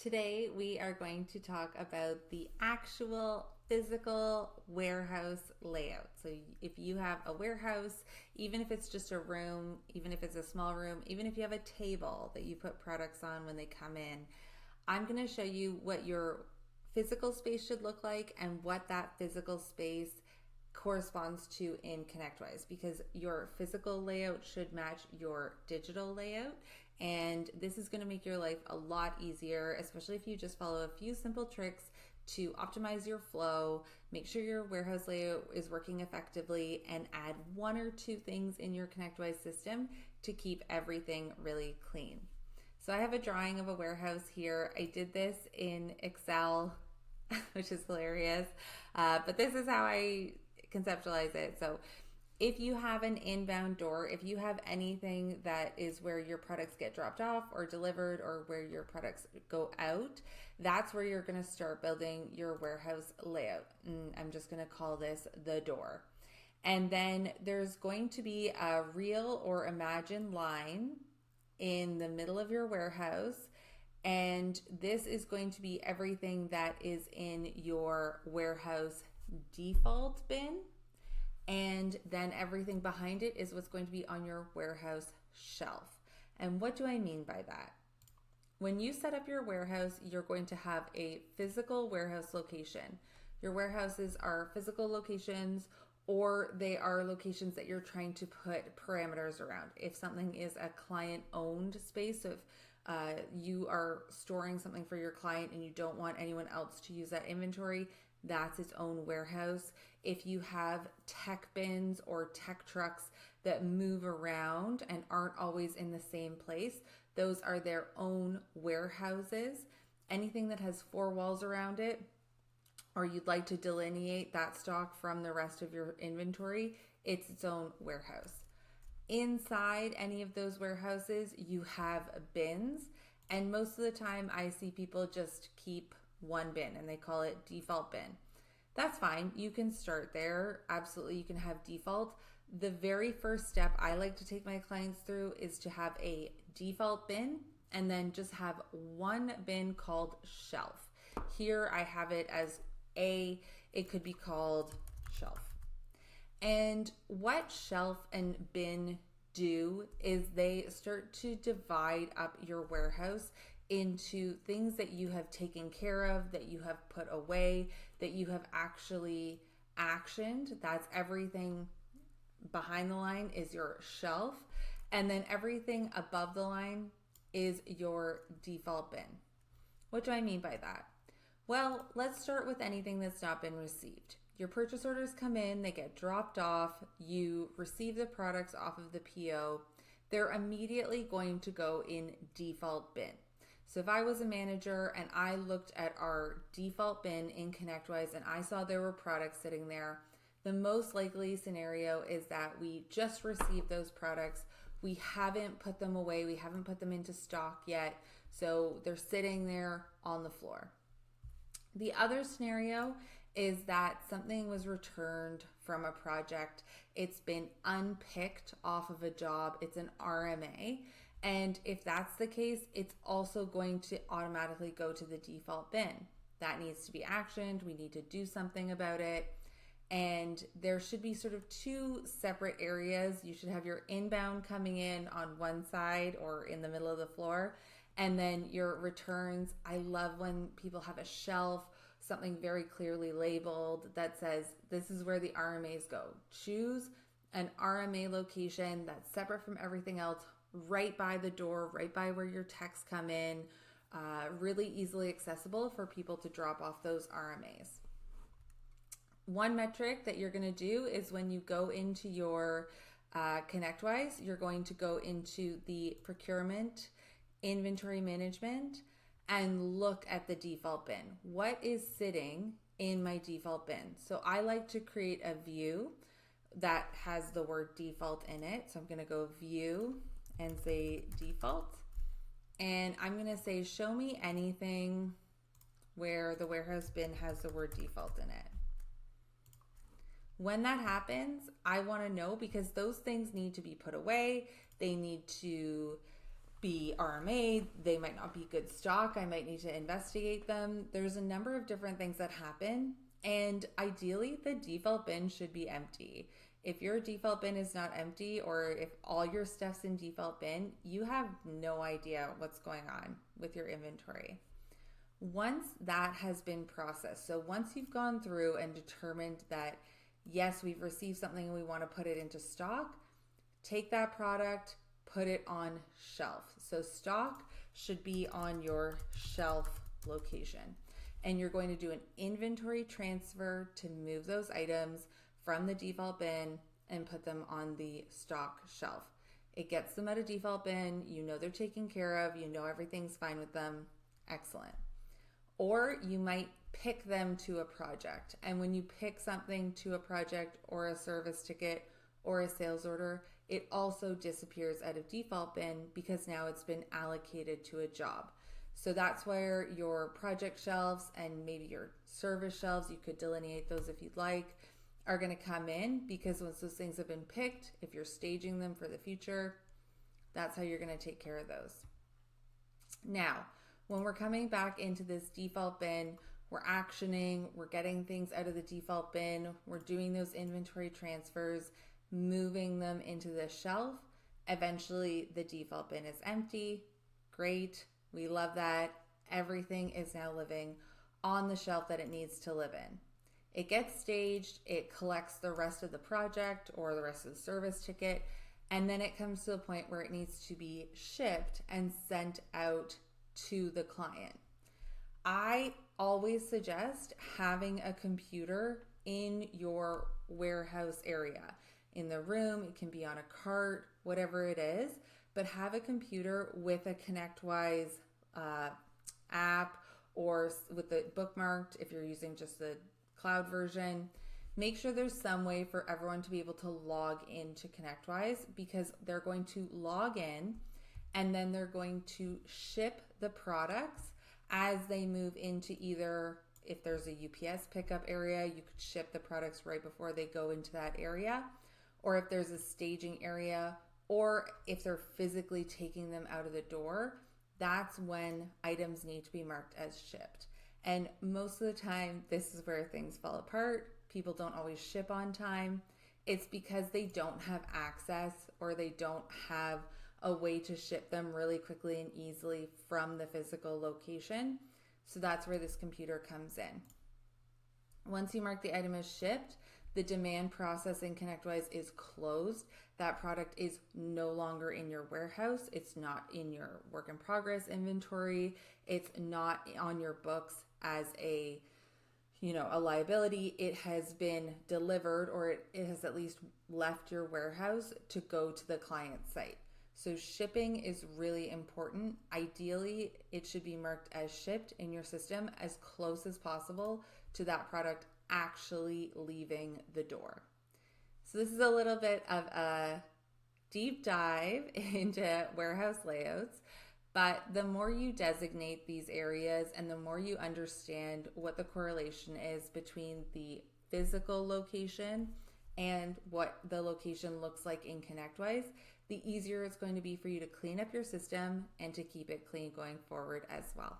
Today we are going to talk about the actual physical warehouse layout. So if you have a warehouse, even if it's just a room, even if it's a small room, even if you have a table that you put products on when they come in, I'm going to show you what your physical space should look like and what that physical space corresponds to in ConnectWise, because your physical layout should match your digital layout. And this is going to make your life a lot easier, especially if you just follow a few simple tricks to optimize your flow, make sure your warehouse layout is working effectively, and add one or two things in your ConnectWise system to keep everything really clean. So I have a drawing of a warehouse here. I did this in Excel, which is hilarious, but this is how I conceptualize it. So if you have an inbound door, if you have anything that is where your products get dropped off or delivered or where your products go out, that's where you're going to start building your warehouse layout. And I'm just going to call this the door. And then there's going to be a real or imagined line in the middle of your warehouse. And this is going to be everything that is in your warehouse default bin. And then everything behind it is what's going to be on your warehouse shelf. And what do I mean by that? When you set up your warehouse, you're going to have a physical warehouse location. Your warehouses are physical locations, or they are locations that you're trying to put parameters around. If something is a client-owned space, so if you are storing something for your client and you don't want anyone else to use that inventory, that's its own warehouse. If you have tech bins or tech trucks that move around and aren't always in the same place, those are their own warehouses. Anything that has four walls around it, or you'd like to delineate that stock from the rest of your inventory, it's its own warehouse. Inside any of those warehouses, you have bins, and most of the time I see people just keep one bin and they call it default bin. That's fine. You can start there. Absolutely, you can have default. The very first step I like to take my clients through is to have a default bin and then just have one bin called shelf. Here I have it as it could be called shelf. And what shelf and bin do is they start to divide up your warehouse into things that you have taken care of, that you have put away, that you have actually actioned. That's everything behind the line is your shelf. And then everything above the line is your default bin. What do I mean by that? Well, let's start with anything that's not been received. Your purchase orders come in, they get dropped off, you receive the products off of the PO, they're immediately going to go in default bin. So if I was a manager and I looked at our default bin in ConnectWise and I saw there were products sitting there, the most likely scenario is that we just received those products. We haven't put them away. We haven't put them into stock yet. So they're sitting there on the floor. The other scenario is that something was returned from a project. It's been unpicked off of a job. It's an RMA. And if that's the case, it's also going to automatically go to the default bin. That needs to be actioned. We need to do something about it. And there should be sort of two separate areas. You should have your inbound coming in on one side or in the middle of the floor. And then your returns. I love when people have a shelf, something very clearly labeled that says, this is where the RMAs go. Choose an RMA location that's separate from everything else, right by the door, right by where your techs come in, really easily accessible for people to drop off those RMAs. One metric that you're going to do is when you go into your ConnectWise, you're going to go into the procurement, inventory management, and look at the default bin. What is sitting in my default bin? So I like to create a view that has the word default in it. So I'm going to go view and say default. And I'm going to say, show me anything where the warehouse bin has the word default in it. When that happens, I want to know, because those things need to be put away. They need to be RMA, they might not be good stock, I might need to investigate them. There's a number of different things that happen, and ideally the default bin should be empty. If your default bin is not empty, or if all your stuff's in default bin, you have no idea what's going on with your inventory. Once that has been processed, so once you've gone through and determined that yes, we've received something and we want to put it into stock, take that product, put it on shelf. So stock should be on your shelf location. And you're going to do an inventory transfer to move those items from the default bin and put them on the stock shelf. It gets them out of default bin. You know they're taken care of. You know everything's fine with them. Excellent. Or you might pick them to a project. And when you pick something to a project or a service ticket or a sales order, it also disappears out of default bin because now it's been allocated to a job. So that's where your project shelves and maybe your service shelves, you could delineate those if you'd like, are going to come in, because once those things have been picked, if you're staging them for the future, that's how you're going to take care of those. Now, when we're coming back into this default bin, we're actioning, we're getting things out of the default bin, we're doing those inventory transfers, moving them into the shelf. Eventually the default bin is empty. Great. We love that. Everything is now living on the shelf that it needs to live in. It gets staged, it collects the rest of the project or the rest of the service ticket, and then it comes to a point where it needs to be shipped and sent out to the client. I always suggest having a computer in your warehouse area. In the room, it can be on a cart, whatever it is, but have a computer with a ConnectWise app, or with it bookmarked if you're using just the cloud version. Make sure there's some way for everyone to be able to log into ConnectWise, because they're going to log in and then they're going to ship the products as they move into, either if there's a UPS pickup area, you could ship the products right before they go into that area, or if there's a staging area, or if they're physically taking them out of the door, that's when items need to be marked as shipped. And most of the time, this is where things fall apart. People don't always ship on time. It's because they don't have access, or they don't have a way to ship them really quickly and easily from the physical location. So that's where this computer comes in. Once you mark the item as shipped, the demand process in ConnectWise is closed. That product is no longer in your warehouse. It's not in your work in progress inventory. It's not on your books as a liability. It has been delivered, or it has at least left your warehouse to go to the client site. So shipping is really important. Ideally, it should be marked as shipped in your system as close as possible to that product actually leaving the door. So this is a little bit of a deep dive into warehouse layouts, but the more you designate these areas and the more you understand what the correlation is between the physical location and what the location looks like in ConnectWise, the easier it's going to be for you to clean up your system and to keep it clean going forward as well.